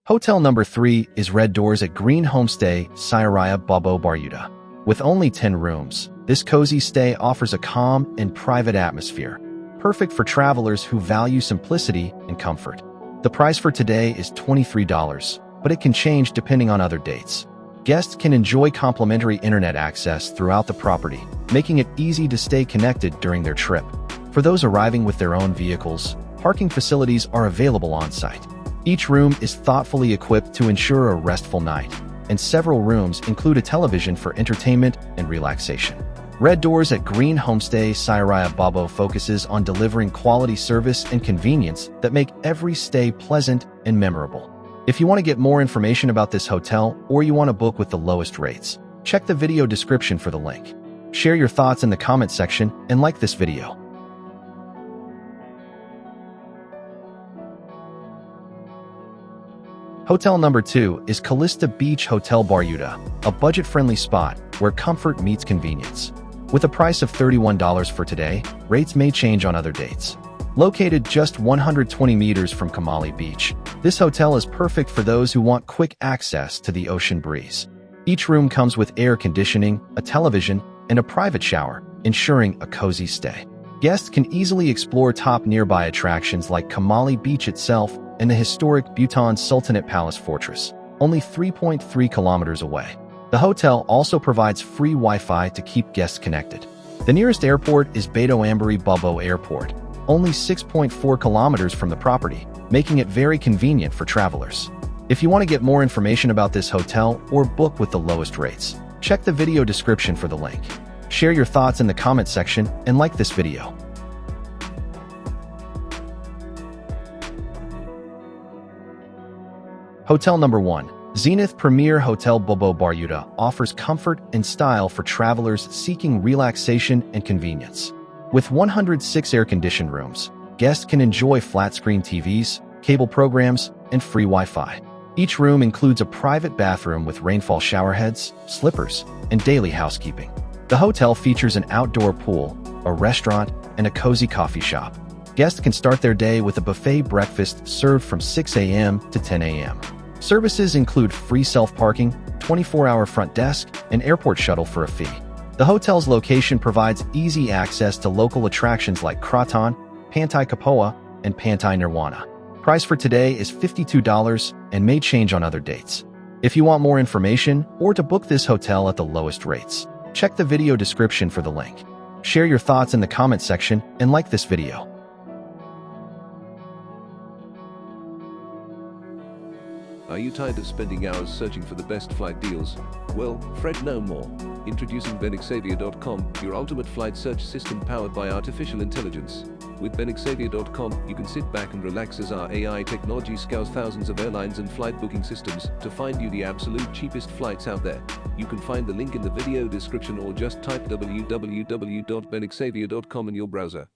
Hotel number 3 is RedDoorz at Green Homestay, Syariah, Baubau, Baruta. With only 10 rooms, this cozy stay offers a calm and private atmosphere, perfect for travelers who value simplicity and comfort. The price for today is $23, but it can change depending on other dates. Guests can enjoy complimentary internet access throughout the property, making it easy to stay connected during their trip. For those arriving with their own vehicles, parking facilities are available on-site. Each room is thoughtfully equipped to ensure a restful night, and several rooms include a television for entertainment and relaxation. RedDoorz at Green Homestay, Syariah, Baubau focuses on delivering quality service and convenience that make every stay pleasant and memorable. If you want to get more information about this hotel or you want to book with the lowest rates, check the video description for the link. Share your thoughts in the comment section and like this video. Hotel number 2 is Calista Beach Hotel Baruta, a budget-friendly spot where comfort meets convenience. With a price of $31 for today, rates may change on other dates. Located just 120 meters from Kamali Beach, this hotel is perfect for those who want quick access to the ocean breeze. Each room comes with air conditioning, a television, and a private shower, ensuring a cozy stay. Guests can easily explore top nearby attractions like Kamali Beach itself and the historic Bhutan Sultanate Palace Fortress, only 3.3 kilometers away. The hotel also provides free Wi-Fi to keep guests connected. The nearest airport is Baubau Baubau Airport, only 6.4 kilometers from the property, making it very convenient for travelers. If you want to get more information about this hotel or book with the lowest rates, check the video description for the link. Share your thoughts in the comment section and like this video. Hotel number 1, Zenith Premier Hotel Baubau Baruta offers comfort and style for travelers seeking relaxation and convenience. With 106 air-conditioned rooms, guests can enjoy flat-screen TVs, cable programs, and free Wi-Fi. Each room includes a private bathroom with rainfall showerheads, slippers, and daily housekeeping. The hotel features an outdoor pool, a restaurant, and a cozy coffee shop. Guests can start their day with a buffet breakfast served from 6 a.m. to 10 a.m. Services include free self-parking, 24-hour front desk, and airport shuttle for a fee. The hotel's location provides easy access to local attractions like Kraton, Pantai Kapoa, and Pantai Nirwana. Price for today is $52 and may change on other dates. If you want more information or to book this hotel at the lowest rates, check the video description for the link. Share your thoughts in the comment section and like this video. Are you tired of spending hours searching for the best flight deals? Well, fret no more. Introducing benexavier.com, your ultimate flight search system powered by artificial intelligence. With benexavier.com, you can sit back and relax as our AI technology scours thousands of airlines and flight booking systems to find you the absolute cheapest flights out there. You can find the link in the video description or just type www.benexavier.com in your browser.